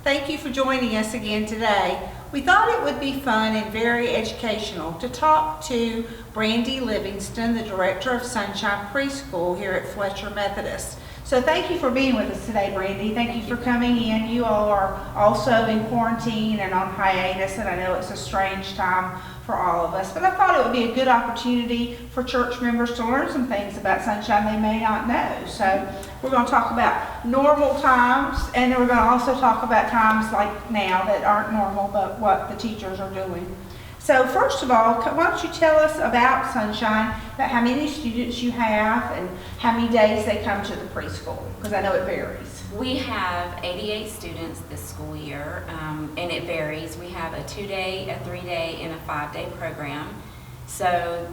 Thank you for joining us again today. We thought it would be fun and very educational to talk to Brandi Livingston, the director of SonShine Preschool here at Fletcher Methodist. So thank you for being with us today, Brandi. Thank you for coming in. You all are also in quarantine and on hiatus, and I know it's a strange time for all of us, but I thought it would be a good opportunity for church members to learn some things about SonShine they may not know. So we're going to talk about normal times, and then we're going to also talk about times like now that aren't normal, but what the teachers are doing. So first of all, why don't you tell us about SonShine, about how many students you have and how many days they come to the preschool, because I know it varies. We have 88 students this school year, and it varies. We have a 2-day, a 3-day, and a 5-day program. So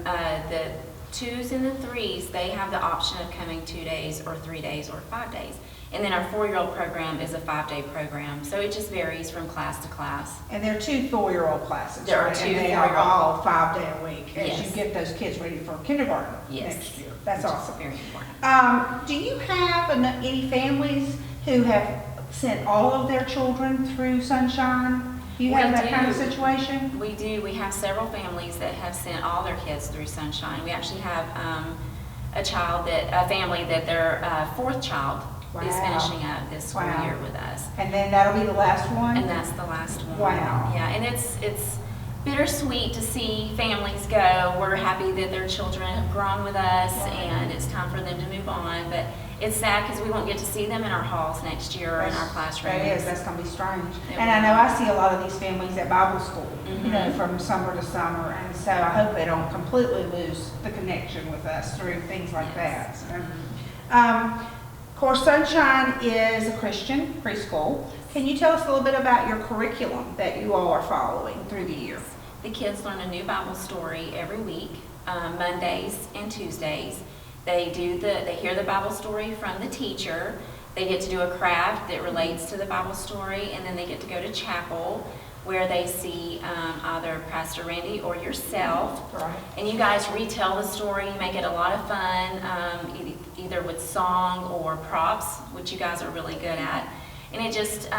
the 2s and the 3s, they have the option of coming 2 days or 3 days or 5 days. And then our 4-year-old program is a 5-day program. So it just varies from class to class. And there are 2 4-year-old classes, there right? are 2 and they 4-year-old. are all 5 day a week as Yes. you get those kids ready for kindergarten next year. That's Which is awesome. very important. Do you have any families who have sent all of their children through SonShine? Do you have that kind of situation? We do. We have several families that have sent all their kids through SonShine. We actually have a family that their 4th child is finishing up this school year with us. And then that'll be the last one? And that's the last one. Wow. Yeah, and it's bittersweet to see families go. We're happy that their children have grown with us, and it's time for them to move on. But it's sad because we won't get to see them in our halls next year or in our classrooms. That is. That's going to be strange. And I know I see a lot of these families at Bible school, you know, from summer to summer. And so I hope they don't completely lose the connection with us through things like that. So, of course, SonShine is a Christian preschool. Can you tell us a little bit about your curriculum that you all are following through the year? The kids learn a new Bible story every week, Mondays and Tuesdays. They hear the Bible story from the teacher. They get to do a craft that relates to the Bible story, and then they get to go to chapel where they see either Pastor Randy or yourself. Right. And you guys retell the story. You make it a lot of fun, either with song or props, which you guys are really good at. And it just,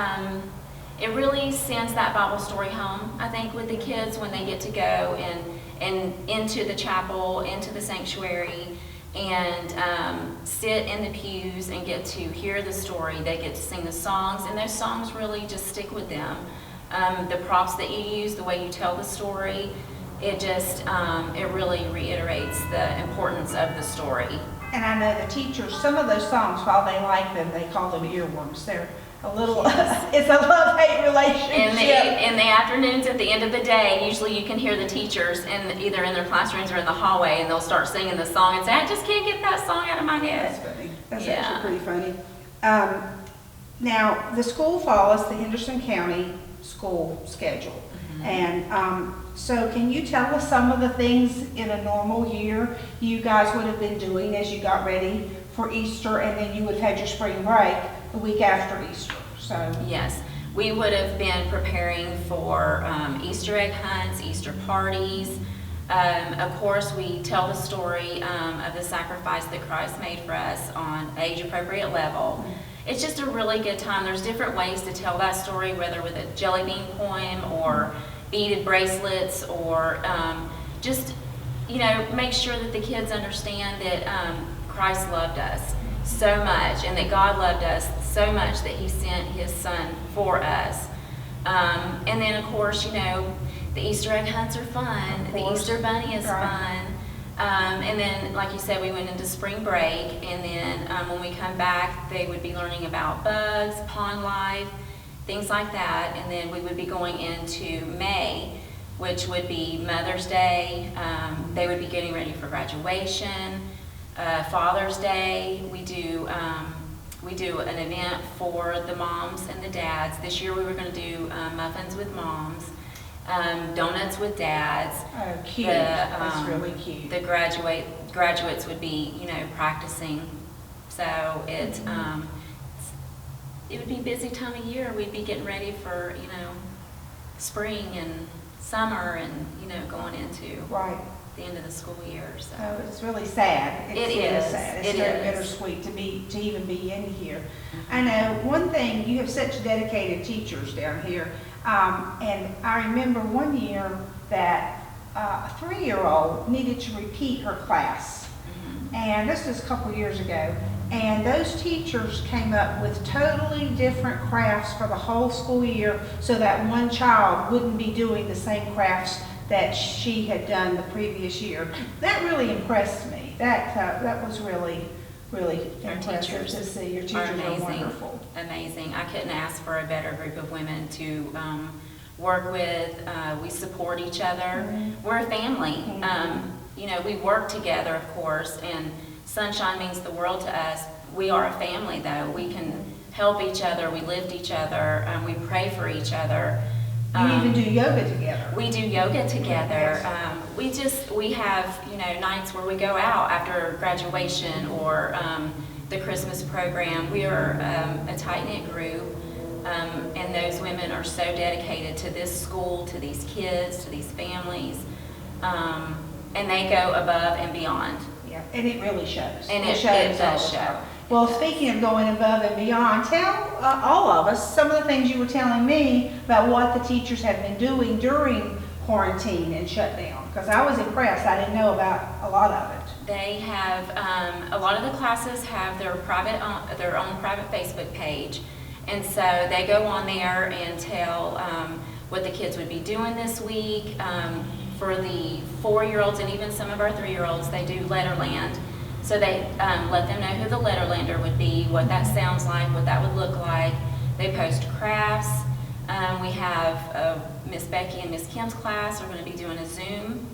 it really sends that Bible story home, I think, with the kids when they get to go and into the chapel, into the sanctuary, and sit in the pews and get to hear the story. They get to sing the songs, and those songs really just stick with them. The props that you use, the way you tell the story, it just, it really reiterates the importance of the story. And I know the teachers, some of those songs, while they like them, they call them earworms. They're a little, it's a love-hate relationship. In the afternoons at the end of the day, usually you can hear the teachers either in their classrooms or in the hallway, and they'll start singing the song and say, I just can't get that song out of my head. That's funny. That's actually pretty funny. Now, the school follows the Henderson County school schedule. And so can you tell us some of the things in a normal year you guys would have been doing as you got ready for Easter, and then you would have had your spring break the week after Easter? So yes, we would have been preparing for Easter egg hunts, Easter parties. Of course, we tell the story of the sacrifice that Christ made for us on age-appropriate level. It's just a really good time. There's different ways to tell that story, whether with a jelly bean poem or beaded bracelets, or just, you know, make sure that the kids understand that Christ loved us so much, and that God loved us so much that He sent His Son for us. And then, of course, you know, the Easter egg hunts are fun. The Easter bunny is fun. And then, like you said, we went into spring break, and then when we come back, they would be learning about bugs, pond life, things like that. And then we would be going into May, which would be Mother's Day. They would be getting ready for graduation, Father's Day. We do an event for the moms and the dads. This year we were going to do muffins with moms. Donuts with dads. Oh, cute. That's really cute. The graduates would be, you know, practicing. So it would be a busy time of year. We'd be getting ready for, you know, spring and summer, and, you know, going into. Right. the end of the school year. So Oh, it's really sad. It really is. sad. It's It very is. bittersweet to even be in here. I know one thing, you have such dedicated teachers down here. And I remember one year that a 3-year-old needed to repeat her class. And this was a couple years ago. And those teachers came up with totally different crafts for the whole school year so that one child wouldn't be doing the same crafts that she had done the previous year. That really impressed me. That was really impressive to see. Your teachers are wonderful. Amazing. I couldn't ask for a better group of women to work with. We support each other. We're a family. You know, we work together, of course, and SonShine means the world to us. We are a family, though. We can help each other. We lift each other. We pray for each other. You even do yoga together. We do yoga together. We have, you know, nights where we go out after graduation or the Christmas program. We are a tight-knit group, and those women are so dedicated to this school, to these kids, to these families, and they go above and beyond. Yeah, and it really shows. And it does all the show. time. Well, speaking of going above and beyond, tell all of us some of the things you were telling me about what the teachers have been doing during quarantine and shutdown, because I was impressed. I didn't know about a lot of it. They have, a lot of the classes have their own private Facebook page, and so they go on there and tell what the kids would be doing this week. For the 4-year-olds and even some of our 3-year-olds, they do Letterland. So they let them know who the Letterlander would be, what that sounds like, what that would look like. They post crafts. We have Miss Becky and Miss Kim's class are going to be doing a Zoom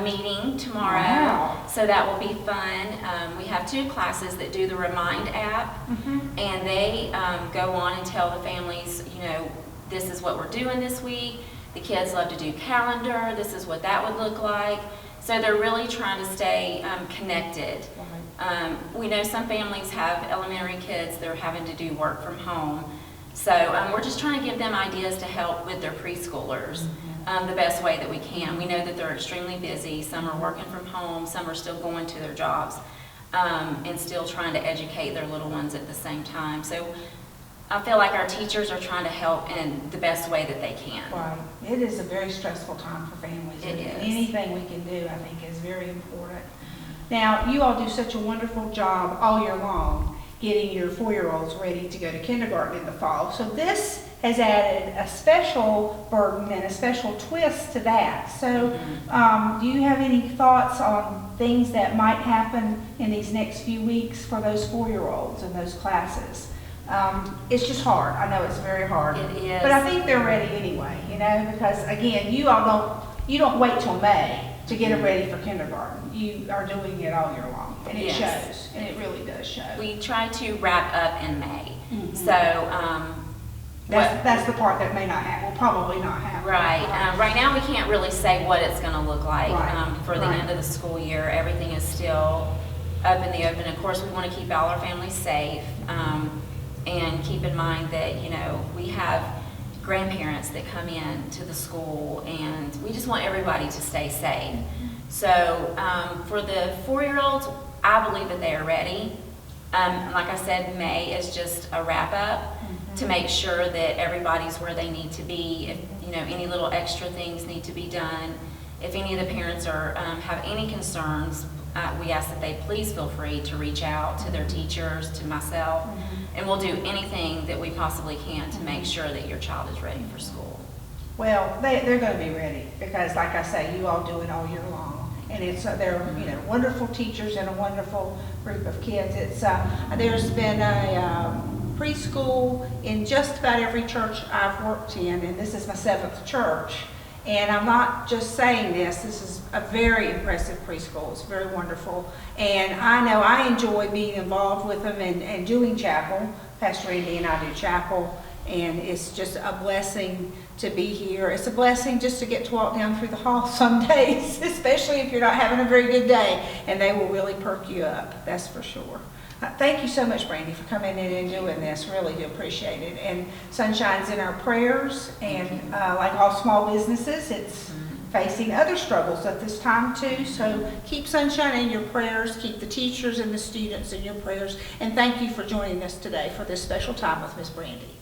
meeting tomorrow. Wow. So that will be fun. We have 2 classes that do the Remind app, and they go on and tell the families, you know, this is what we're doing this week. The kids love to do calendar. This is what that would look like. So they're really trying to stay connected. We know some families have elementary kids that are having to do work from home. So we're just trying to give them ideas to help with their preschoolers the best way that we can. We know that they're extremely busy. Some are working from home. Some are still going to their jobs and still trying to educate their little ones at the same time. So I feel like our teachers are trying to help in the best way that they can. Right. It is a very stressful time for families. It is. Anything we can do, I think, is very important. Now, you all do such a wonderful job all year long getting your 4-year-olds ready to go to kindergarten in the fall. So this has added a special burden and a special twist to that. So do you have any thoughts on things that might happen in these next few weeks for those 4-year-olds and those classes? It's just hard. I know it's very hard. It is. But I think they're ready anyway, you know, because again, you don't wait till May to get them ready for kindergarten. You are doing it all year long, and it shows, and it really does show. We try to wrap up in May. So that's the part that may not happen, will probably not happen. right. Right now we can't really say what it's going to look like for the Right. end of the school year. Everything is still up in the open. Of course, we want to keep all our families safe. And keep in mind that, you know, we have grandparents that come in to the school, and we just want everybody to stay safe. So for the 4-year-olds, I believe that they are ready. Like I said, May is just a wrap-up to make sure that everybody's where they need to be. If, you know, any little extra things need to be done. If any of the parents are have any concerns, we ask that they please feel free to reach out to their teachers, to myself, and we'll do anything that we possibly can to make sure that your child is ready for school. Well, they're going to be ready because, like I say, you all do it all year long, and they're wonderful teachers and a wonderful group of kids. It's there's been a preschool in just about every church I've worked in, and this is my 7th church. And I'm not just saying this is a very impressive preschool. It's very wonderful. And I know I enjoy being involved with them and doing chapel. Pastor Andy and I do chapel, and it's just a blessing to be here. It's a blessing just to get to walk down through the hall some days, especially if you're not having a very good day, and they will really perk you up, that's for sure. Thank you so much, Brandi, for coming in and doing this. Really do appreciate it. And SonShine's in our prayers, and like all small businesses, facing other struggles at this time too. So keep Sunshine in your prayers, keep the teachers and the students in your prayers, and thank you for joining us today for this special time with Miss Brandi.